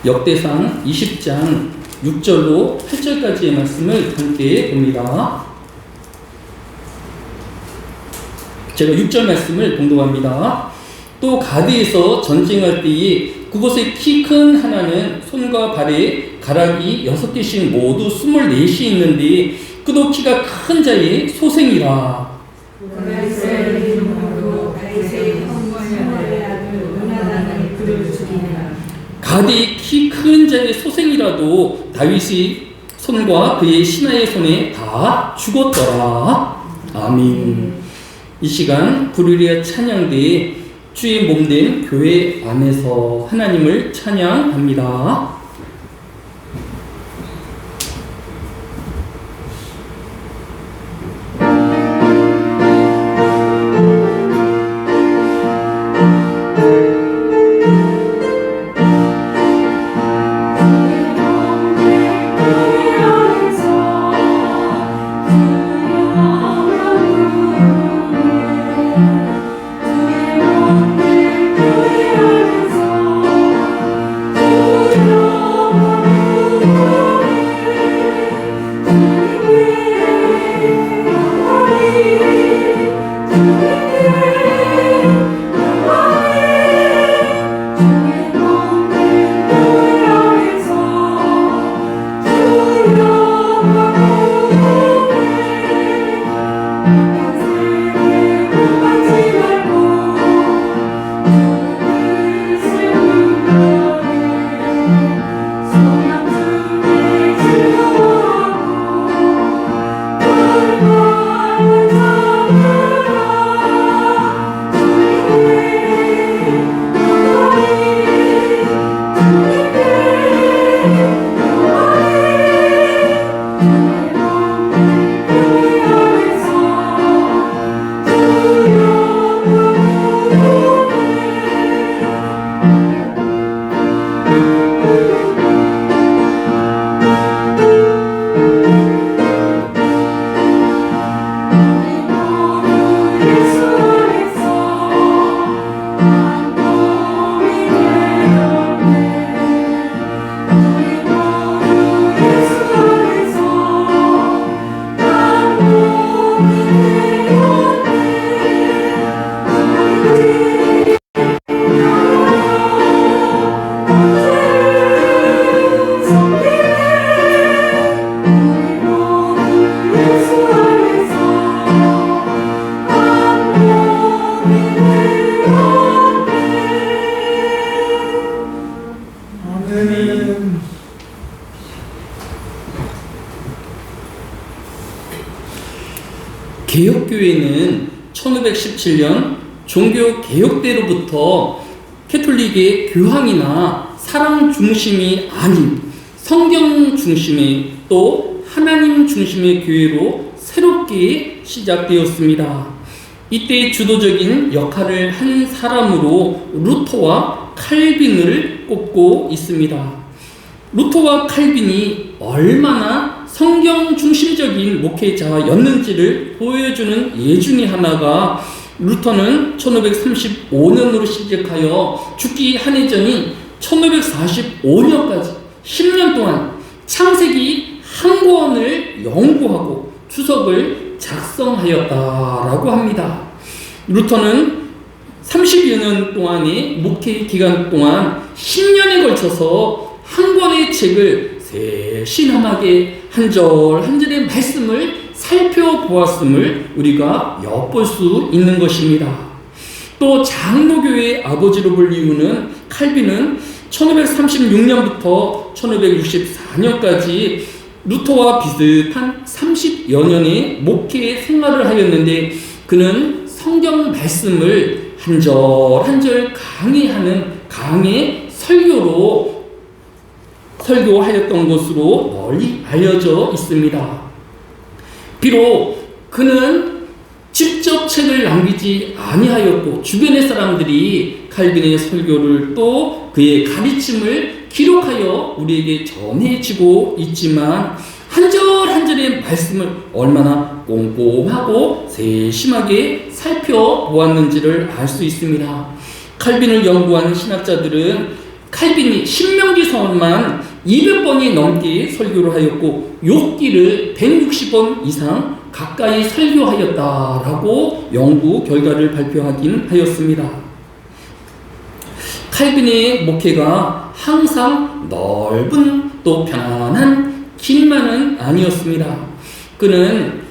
역대상 20장 6절로 8절까지의 말씀을 함께 봅니다. 제가 6절 말씀을 봉독합니다. 또 가드에서 전쟁할 때에 그곳에 키 큰 하나는 손과 발에 가락이 6개씩 모두 24이 있는데 그도 키가 큰 자의 소생이라. 가드의 키 큰 자의 소생이라도 다윗의 손과 그의 신하의 손에 다 죽었더라. 아멘. 이 시간 부르리아 찬양대에 주의 몸된 교회 안에서 하나님을 찬양합니다. 개혁교회는 1517년 종교개혁대로부터 캐톨릭의 교황이나 사랑 중심이 아닌 성경 중심의 또 하나님 중심의 교회로 새롭게 시작되었습니다. 이때 주도적인 역할을 한 사람으로 루터와 칼빈을 꼽고 있습니다. 루터와 칼빈이 얼마나 성경 중심적인 목회자였는지를 보여주는 예 중에 하나가 루터는 1535년으로 시작하여 죽기 한 해 전인 1545년까지 10년 동안 창세기 한 권을 연구하고 주석을 작성하였다라고 합니다. 루터는 30여 년 동안의 목회 기간 동안 10년에 걸쳐서 한 권의 책을 세심하게 한 절 한 절의 말씀을 살펴보았음을 우리가 엿볼 수 있는 것입니다. 또 장로교회의 아버지로 불리우는 칼빈은 1536년부터 1564년까지 루터와 비슷한 30여 년의 목회 생활을 하였는데 그는 성경 말씀을 한 절 한 절 강의하는 강의 설교하였던 것으로 널리 알려져 있습니다. 비록 그는 직접 책을 남기지 아니하였고 주변의 사람들이 칼빈의 설교를 또 그의 가르침을 기록하여 우리에게 전해지고 있지만 한 절 한 절의 말씀을 얼마나 꼼꼼하고 세심하게 살펴보았는지를 알 수 있습니다. 칼빈을 연구하는 신학자들은 칼빈이 신명기서만 200번이 넘게 설교를 하였고 욥기를 160번 이상 가까이 설교하였다라고 연구 결과를 발표하긴 하였습니다. 칼빈의 목회가 항상 넓은 또 편안한 길만은 아니었습니다. 그는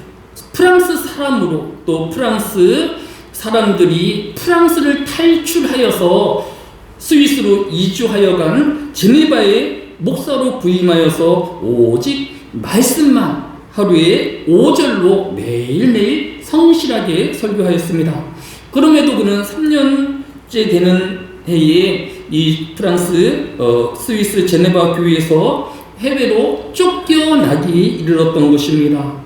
프랑스 사람으로 또 프랑스 사람들이 프랑스를 탈출하여서 스위스로 이주하여 간 제네바의 목사로 부임하여서 오직 말씀만 하루에 5절로 매일매일 성실하게 설교하였습니다. 그럼에도 그는 3년째 되는 해에 이 프랑스 스위스 제네바 교회에서 해외로 쫓겨나기 이르렀던 것입니다.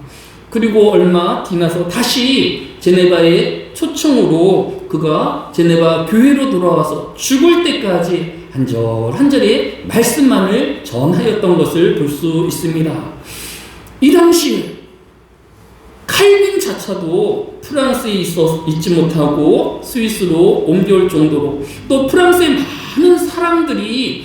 그리고 얼마 지나서 다시 제네바의 초청으로 그가 제네바 교회로 돌아와서 죽을 때까지 한 절 한 절의 말씀만을 전하였던 것을 볼 수 있습니다. 이 당시 칼빈자차도 프랑스에 있지 못하고 스위스로 옮겨올 정도로 또 프랑스의 많은 사람들이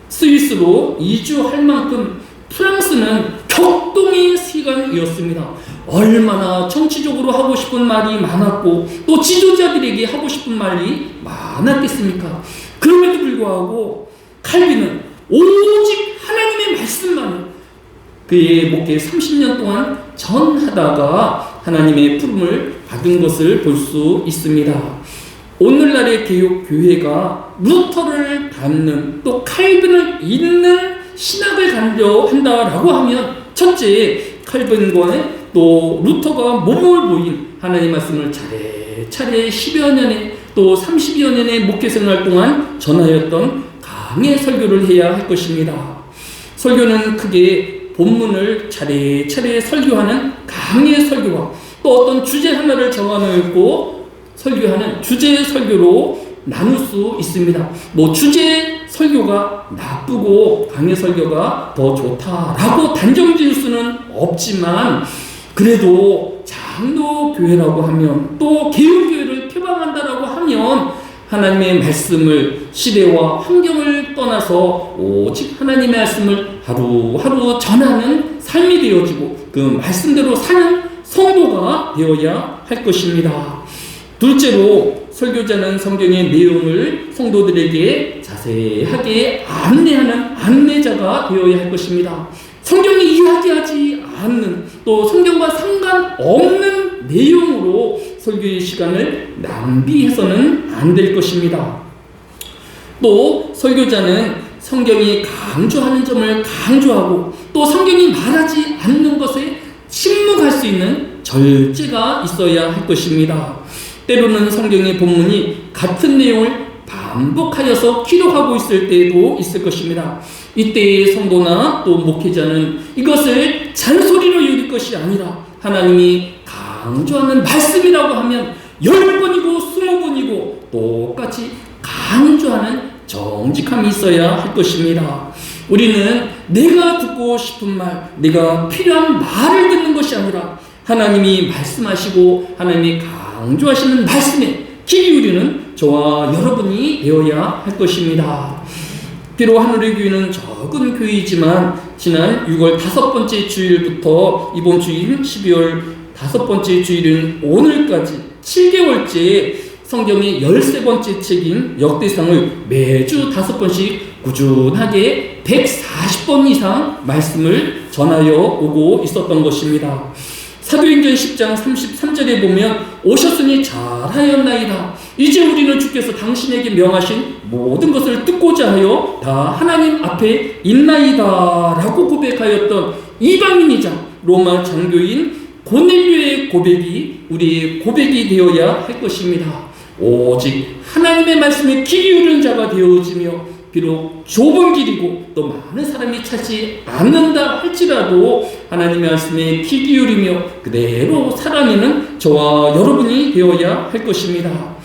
스위스로 이주할 만큼 프랑스는 격동의 시간이었습니다. 얼마나 정치적으로 하고 싶은 말이 많았고 또 지도자들에게 하고 싶은 말이 많았겠습니까? 그럼에도 불구하고 칼빈은 오직 하나님의 말씀만을 그의 목회 30년 동안 전하다가 하나님의 부름을 받은 것을 볼 수 있습니다. 오늘날의 개혁교회가 루터를 닮는 또 칼빈을 잇는 신학을 가려 한다라고 하면 첫째 칼빈과 또 루터가 모범을 보인 하나님 말씀을 차례차례 10여 년에 또 30여 년의 목회생활 동안 전하였던 강의 설교를 해야 할 것입니다. 설교는 크게 본문을 차례차례 설교하는 강의 설교와 또 어떤 주제 하나를 정해놓고 설교하는 주제 설교로 나눌 수 있습니다. 주제 설교가 나쁘고 강의 설교가 더 좋다라고 단정 지을 수는 없지만 그래도 장로교회라고 하면 또 개혁교회를 표방한다라고 하면 하나님의 말씀을 시대와 환경을 떠나서 오직 하나님의 말씀을 하루하루 전하는 삶이 되어지고 그 말씀대로 사는 성도가 되어야 할 것입니다. 둘째로 설교자는 성경의 내용을 성도들에게 자세하게 안내하는 안내자가 되어야 할 것입니다. 성경이 이야기하지 않는 또 성경과 상관없는 내용으로 설교의 시간을 낭비해서는 안 될 것입니다. 또 설교자는 성경이 강조하는 점을 강조하고 또 성경이 말하지 않는 것에 침묵할 수 있는 절제가 있어야 할 것입니다. 때로는 성경의 본문이 같은 내용을 반복하여서 기록하고 있을 때도 있을 것입니다. 이때의 성도나 또 목회자는 이것을 잔소리로 여길 것이 아니라 하나님이 강조하는 말씀이라고 하면 10번이고 20번이고 똑같이 강조하는 정직함이 있어야 할 것입니다. 우리는 내가 듣고 싶은 말, 내가 필요한 말을 듣는 것이 아니라 하나님이 말씀하시고 하나님이 강조하시는 말씀에 귀 기울이는 저와 여러분이 되어야 할 것입니다. 비록 하늘의 교회는 적은 교회이지만 지난 6월 5번째 주일부터 이번 주일 12월 5번째 주일은 오늘까지 7개월째 성경의 13번째 책인 역대상을 매주 5번씩 꾸준하게 140번 이상 말씀을 전하여 오고 있었던 것입니다. 사도행전 10장 33절에 보면 오셨으니 잘하였나이다. 이제 우리는 주께서 당신에게 명하신 모든 것을 듣고자 하여 다 하나님 앞에 있나이다 라고 고백하였던 이방인이자 로마 장교인 고넬료의 고백이 우리의 고백이 되어야 할 것입니다. 오직 하나님의 말씀에 귀 기울이는 자가 되어지며 비록 좁은 길이고 또 많은 사람이 찾지 않는다 할지라도 하나님의 말씀에 귀 기울이며 그대로 살아내는 저와 여러분이 되어야 할 것입니다.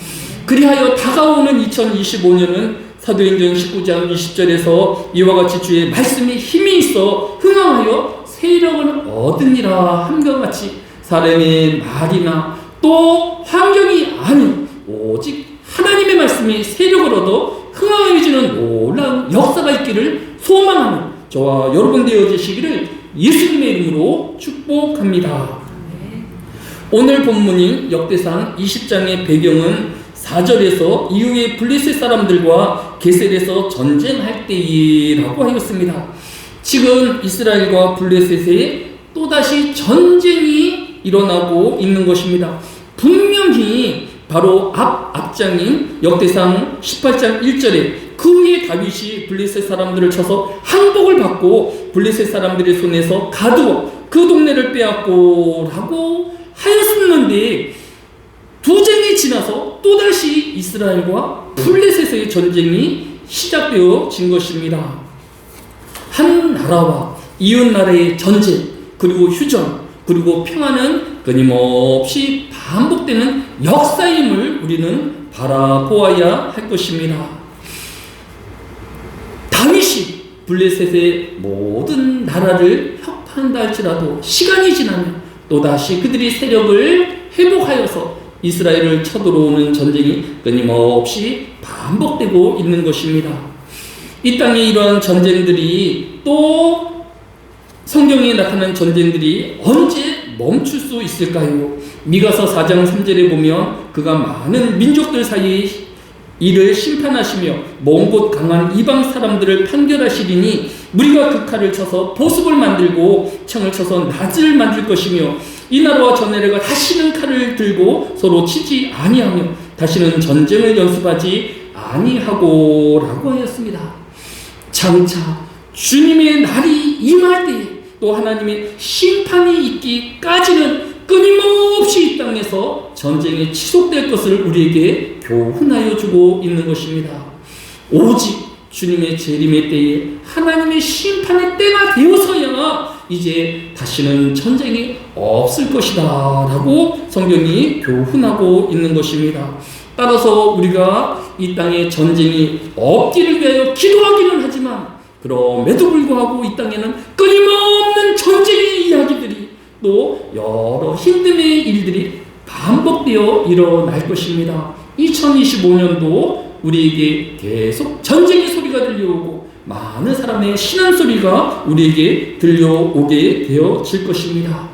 그리하여 다가오는 2025년은 사도행전 19장 20절에서 이와 같이 주의 말씀에 힘이 있어 흥황하여 세력을 얻으니라 함과 같이 사람의 말이나 또 환경이 아닌 오직 하나님의 말씀이 세력을 얻어 흥황해지는 놀라운 역사가 있기를 소망하는 저와 여러분 되어지시기를 예수님의 이름으로 축복합니다. 오늘 본문인 역대상 20장의 배경은 4절에서 이후에 블레셋 사람들과 게셀에서 전쟁할 때이라고 하였습니다. 지금 이스라엘과 블레셋에 또다시 전쟁이 일어나고 있는 것입니다. 분명히 바로 앞장인 역대상 18장 1절에 그 후에 다윗이 블레셋 사람들을 쳐서 항복을 받고 블레셋 사람들의 손에서 가두어 그 동네를 빼앗고 라고 하였었는데, 도쟁이 지나서 또다시 이스라엘과 블레셋의 전쟁이 시작되어진 것입니다. 한 나라와 이웃 나라의 전쟁, 그리고 휴전, 그리고 평화는 끊임없이 반복되는 역사임을 우리는 바라보아야 할 것입니다. 다윗이 블레셋의 모든 나라를 혁파한다 할지라도 시간이 지나면 또다시 그들이 세력을 회복하여서 이스라엘을 쳐들어오는 전쟁이 끊임없이 반복되고 있는 것입니다. 이 땅에 이러한 전쟁들이, 또 성경에 나타난 전쟁들이 언제 멈출 수 있을까요? 미가서 4장 3절에 보면 그가 많은 민족들 사이에 이를 심판하시며 먼 곳 강한 이방 사람들을 판결하시리니 무리가 그 칼을 쳐서 보습을 만들고 창을 쳐서 낫을 만들 것이며 이 나라와 저 나라가 다시는 칼을 들고 서로 치지 아니하며 다시는 전쟁을 연습하지 아니하고 라고 하였습니다. 장차 주님의 날이 임할 때에 또 하나님의 심판이 있기까지는 끊임없이 이 땅에서 전쟁이 지속될 것을 우리에게 교훈하여 주고 있는 것입니다. 오직 주님의 재림의 때에 하나님의 심판의 때가 되어서야 이제 다시는 전쟁이 없을 것이다 라고 성경이 교훈하고 있는 것입니다. 따라서 우리가 이 땅에 전쟁이 없기를 위하여 기도하기는 하지만, 그럼에도 불구하고 이 땅에는 끊임없는 전쟁의 이야기들이, 또 여러 힘듦의 일들이 반복되어 일어날 것입니다. 2025년도 우리에게 계속 전쟁의 소리가 들려오고 많은 사람의 신앙 소리가 우리에게 들려오게 되어질 것입니다.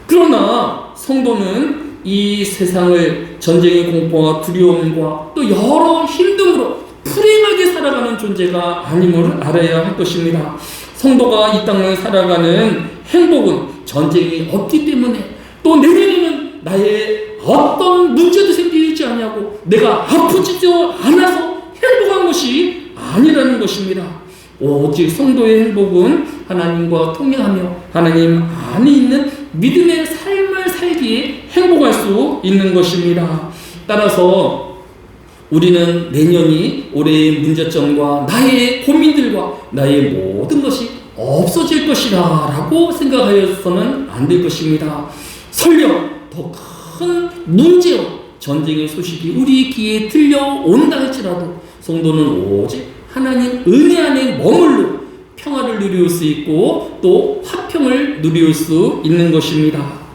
그러나 성도는 이 세상을 전쟁의 공포와 두려움과 또 여러 힘듦으로 불행하게 살아가는 존재가 아님을 알아야 할 것입니다. 성도가 이 땅을 살아가는 행복은 전쟁이 없기 때문에, 또 내년에는 나의 어떤 문제도 생기지 않냐고 내가 아프지도 않아서 행복한 것이 아니라는 것입니다. 오직 성도의 행복은 하나님과 통행하며 하나님 안에 있는 믿음의 삶을 살기에 행복할 수 있는 것입니다. 따라서 우리는 내년이 올해의 문제점과 나의 고민들과 나의 모든 것이 없어질 것이다 라고 생각하여서는 안 될 것입니다. 설령 더 큰 문제와 전쟁의 소식이 우리 귀에 들려온다 할지라도 성도는 오직 하나님 은혜 안에 머물러 평화를 누릴 수 있고 또 화평을 누릴 수 있는 것입니다.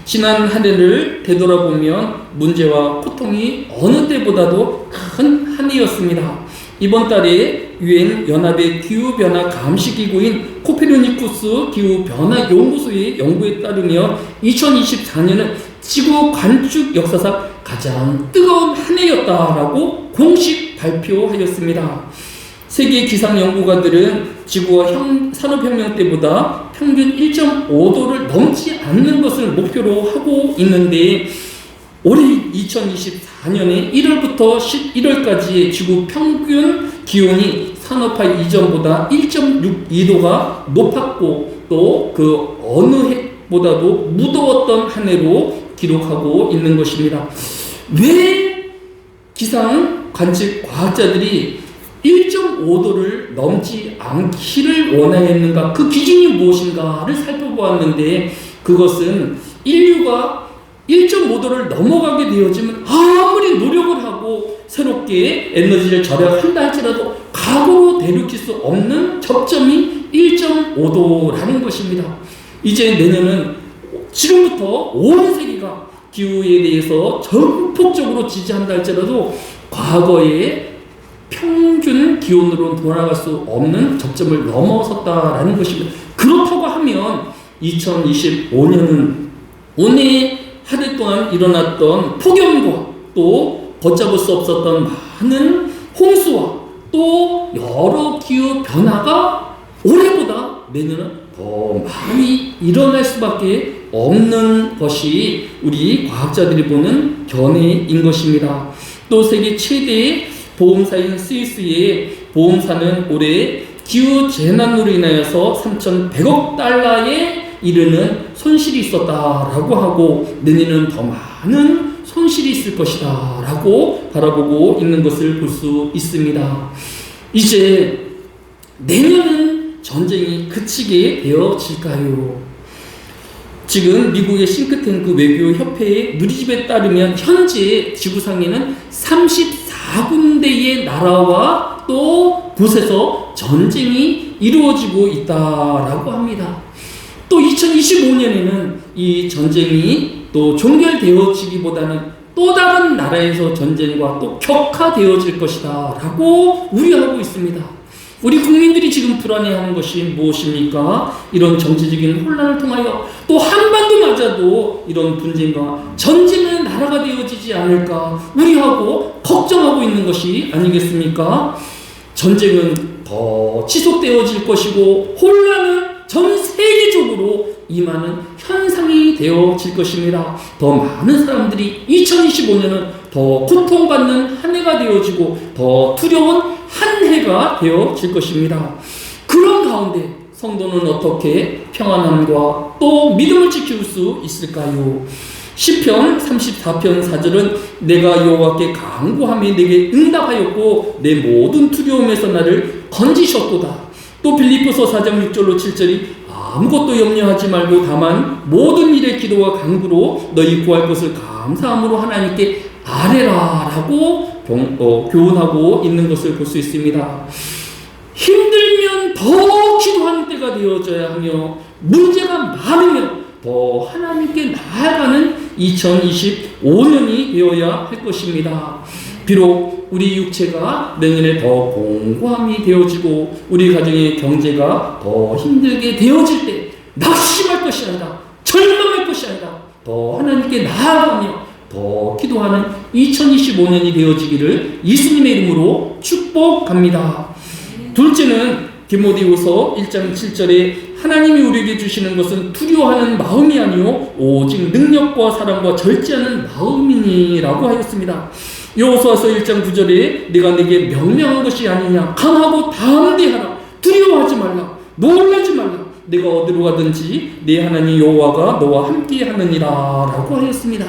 지난 한 해를 되돌아보면 문제와 고통이 어느 때보다도 큰 한 해였습니다. 이번 달에 유엔 연합의 기후변화 감시기구인 코페르니쿠스 기후변화연구소의 연구에 따르면 2024년은 지구 관측 역사상 가장 뜨거운 한 해였다라고 공식 발표하였습니다. 세계 기상연구가들은 지구와 산업혁명 때보다 평균 1.5도를 넘지 않는 것을 목표로 하고 있는데, 올해 2024년에 1월부터 11월까지의 지구 평균 기온이 산업화 이전보다 1.62도가 높았고, 또 그 어느 해보다도 무더웠던 한 해로 기록하고 있는 것입니다. 왜 기상 관측 과학자들이 1.5도를 넘지 않기를 원하였는가? 그 기준이 무엇인가를 살펴보았는데, 그것은 인류가 1.5도를 넘어가게 되어지면 아무리 노력을 하고 새롭게 에너지를 절약한다 할지라도 과거로 되돌릴 수 없는 접점이 1.5도라는 것입니다. 이제 내년은 지금부터 온 세계가 기후에 대해서 전폭적으로 지지한다 할지라도 과거에 평균 기온으로 돌아갈 수 없는 접점을 넘어섰다라는 것입니다. 그렇다고 하면 2025년은 오늘 한 해 동안 일어났던 폭염과 또 걷잡을 수 없었던 많은 홍수와 또 여러 기후 변화가 올해보다 내년은 더 많이 일어날 수밖에 없는 것이 우리 과학자들이 보는 견해인 것입니다. 또 세계 최대의 보험사인 스위스의 보험사는 올해 기후 재난으로 인하여서 3,100억 달러에 이르는 손실이 있었다라고 하고 내년은 더 많은 손실이 있을 것이다 라고 바라보고 있는 것을 볼 수 있습니다. 이제 내년은 전쟁이 그치게 되어질까요? 지금 미국의 싱크탱크 외교협회의 누리집에 따르면 현재 지구상에는 34군데의 나라와 또 곳에서 전쟁이 이루어지고 있다라고 합니다. 또 2025년에는 이 전쟁이 또 종결되어지기보다는 또 다른 나라에서 전쟁과 또 격화되어질 것이다 라고 우려하고 있습니다. 우리 국민들이 지금 불안해하는 것이 무엇입니까? 이런 정치적인 혼란을 통하여 또 한반도마저도 이런 분쟁과 전쟁의 나라가 되어지지 않을까 우려하고 걱정하고 있는 것이 아니겠습니까? 전쟁은 더 지속되어질 것이고 혼란은 전 세계적으로 임하는 현상이 되어질 것입니다. 더 많은 사람들이 2025년은 더 고통받는 한 해가 되어지고 더 두려운 한 해가 되어질 것입니다. 그런 가운데 성도는 어떻게 평안함과 또 믿음을 지킬 수 있을까요? 시편 34편 4절은 내가 여호와께 간구하며 내게 응답하였고 내 모든 두려움에서 나를 건지셨도다. 또 빌립보서 4장 6절로 7절이 아무것도 염려하지 말고 다만 모든 일에 기도와 간구로 너희 구할 것을 감사함으로 하나님께 아뢰라 라고 교훈하고 있는 것을 볼 수 있습니다. 힘들면 더 기도하는 때가 되어져야 하며 문제가 많으면 더 하나님께 나아가는 2025년이 되어야 할 것입니다. 비록 우리 육체가 내년에 더 공고함이 되어지고 우리 가정의 경제가 더 힘들게 되어질 때 낙심할 것이 아니라 절망할 것이 아니라 더 하나님께 나아가며 더 기도하는 2025년이 되어지기를 예수님의 이름으로 축복합니다. 둘째는 디모데후서 1장 7절에 하나님이 우리에게 주시는 것은 두려워하는 마음이 아니요 오직 능력과 사랑과 절제하는 마음이니라고 하였습니다. 여호수아서 1장 9절에 내가 내게 명령한 것이 아니냐 강하고 담대하라 두려워하지 말라 놀라지 말라 내가 어디로 가든지 내 하나님 여호와가 너와 함께 하느니라 라고 하였습니다.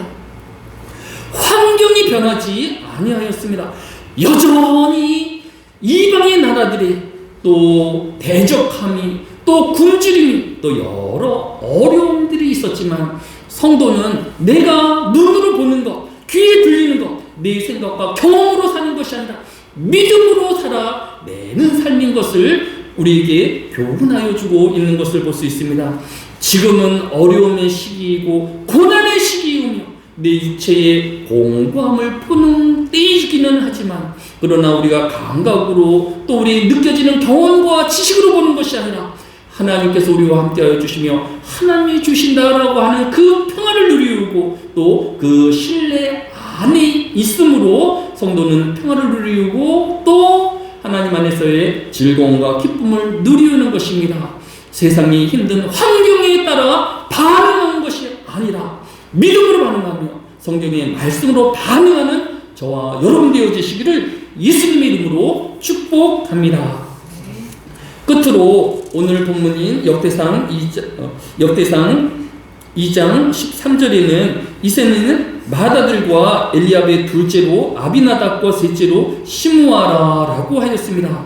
환경이 변하지 아니하였습니다. 여전히 이방의 나라들의 또 대적함이 또 굶주림이 또 여러 어려움들이 있었지만 성도는 내가 눈으로 보는 것 귀에 들리는 것 내 생각과 경험으로 사는 것이 아니라 믿음으로 살아내는 삶인 것을 우리에게 교훈하여 주고 있는 것을 볼 수 있습니다. 지금은 어려움의 시기이고 고난의 시기이며 내 육체의 공고함을 푸는 때이기는 하지만 그러나 우리가 감각으로 또 우리 느껴지는 경험과 지식으로 보는 것이 아니라 하나님께서 우리와 함께하여 주시며 하나님이 주신다라고 하는 그 평안을 누리고 또 그 신뢰 안에 있으므로 성도는 평안을 누리고 또 하나님 안에서의 즐거움과 기쁨을 누리는 것입니다. 세상이 힘든 환경에 따라 반응하는 것이 아니라 믿음으로 반응하며 성경의 말씀으로 반응하는 저와 여러분 되어지시기를 예수님의 이름으로 축복합니다. 끝으로 오늘 본문인 역대상 2장 13절에는 이새는 마다들과 엘리압의 둘째로 아비나답과 셋째로 시므아라라고 하였습니다.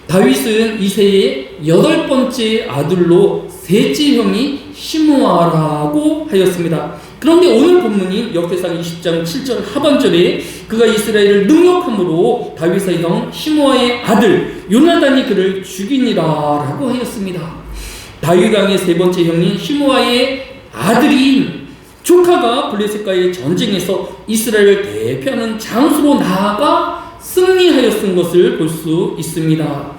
다윗은 이새의 8번째 아들로 셋째 형이 시므아라고 하였습니다. 그런데 오늘 본문인 역대상 20장 7절 하반절에 그가 이스라엘을 능욕함으로 다윗의 형 시므아의 아들 요나단이 그를 죽이니라라고 하였습니다. 다윗 왕의 세 번째 형인 시므아의 아들인 조카가 블레셋과의 전쟁에서 이스라엘을 대표하는 장수로 나아가 승리하여 쓴 것을 볼 수 있습니다.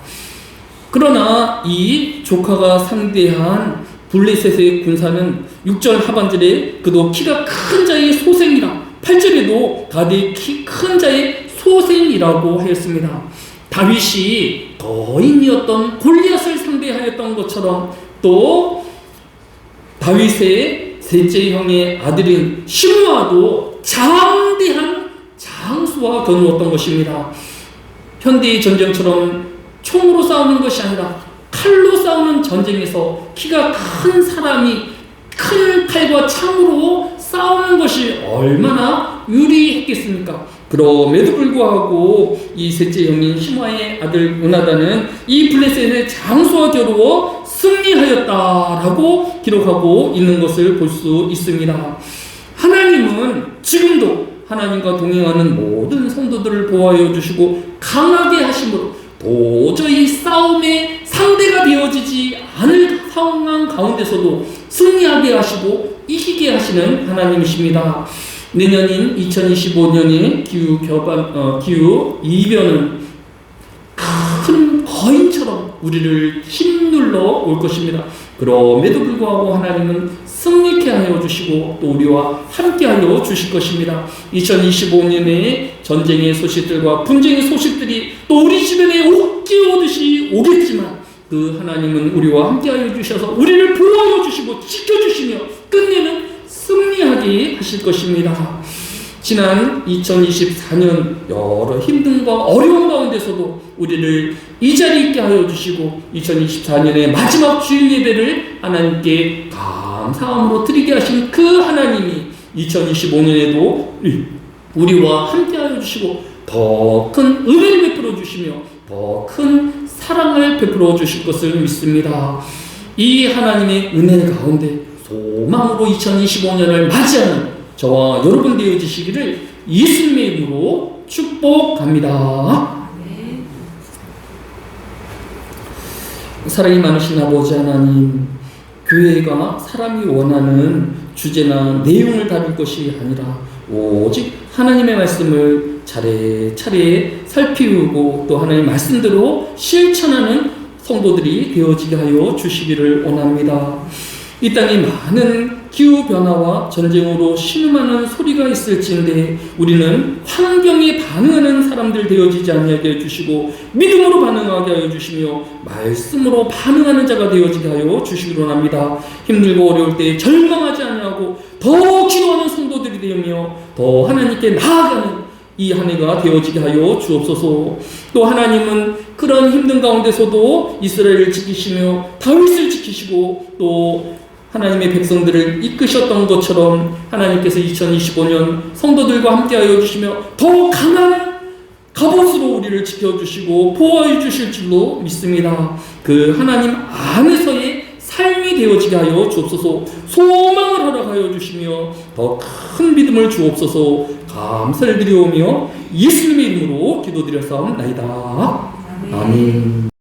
그러나 이 조카가 상대한 블레셋의 군사는 6절 하반절에 그도 키가 큰 자의 소생이라, 8절에도 가드의 키 큰 자의 소생이라고 하였습니다. 다윗이 거인이었던 골리앗을 상대하였던 것처럼 또 다윗의 셋째 형의 아들인 시므아도 장대한 장수와 겨누었던 것입니다. 현대의 전쟁처럼 총으로 싸우는 것이 아니라 칼로 싸우는 전쟁에서 키가 큰 사람이 큰 칼과 창으로 싸우는 것이 얼마나 유리했겠습니까? 그럼에도 불구하고 이 셋째 형인 시므아의 아들 요나단은 이 블레셋의 장수와 겨루어 승리하였다라고 기록하고 있는 것을 볼 수 있습니다. 하나님은 지금도 하나님과 동행하는 모든 성도들을 보호하여 주시고 강하게 하심으로 도저히 싸움의 상대가 되어지지 않을 상황 가운데서도 승리하게 하시고 이기게 하시는 하나님이십니다. 내년인 2025년의 기후 이변은 큰 거인처럼 우리를 힘눌러 올 것입니다. 그럼에도 불구하고 하나님은 승리케 하여 주시고 또 우리와 함께 하여 주실 것입니다. 2025년의 전쟁의 소식들과 분쟁의 소식들이 또 우리 주변에 옥죄오듯이 오겠지만 그 하나님은 우리와 함께 하여 주셔서 우리를 보호하여 주시고 지켜주시며 끝내는 승리하게 하실 것입니다. 지난 2024년 여러 힘듦과 어려운 가운데서도 우리를 이 자리에 있게 하여 주시고 2024년의 마지막 주일 예배를 하나님께 감사함으로 드리게 하신 그 하나님이 2025년에도 우리와 함께 하여 주시고 더 큰 은혜를 베풀어 주시며 더 큰 사랑을 베풀어 주실 것을 믿습니다. 이 하나님의 은혜 가운데 소망으로 2025년을 맞이하는 저와 여러분 되어지시기를 예수님의 이름으로 축복합니다. 사랑이 많으신 아버지 하나님, 교회가 사람이 원하는 주제나 내용을 다룰 것이 아니라 오직 하나님의 말씀을 차례차례 살피우고 또 하나님의 말씀대로 실천하는 성도들이 되어지게 하여 주시기를 원합니다. 이 땅에 많은 기후변화와 전쟁으로 신음하는 소리가 있을지인데 우리는 환경에 반응하는 사람들 되어지지 않게 해주시고 믿음으로 반응하게 하여 주시며 말씀으로 반응하는 자가 되어지게 하여 주시기를 원합니다. 힘들고 어려울 때 절망하지 아니하고 더 기도하는 성도들이 되며 더 하나님께 나아가는 이 한 해가 되어지게 하여 주옵소서. 또 하나님은 그런 힘든 가운데서도 이스라엘을 지키시며 다윗을 지키시고 또 하나님의 백성들을 이끄셨던 것처럼 하나님께서 2025년 성도들과 함께하여 주시며 더 강한 갑옷으로 우리를 지켜주시고 보호해 주실 줄로 믿습니다. 그 하나님 안에서의 삶이 되어지게 하여 주옵소서. 소망을 허락하여 주시며 더 큰 믿음을 주옵소서. 감사를 드리오며 예수님의 이름으로 기도드렸사옵나이다. 아멘.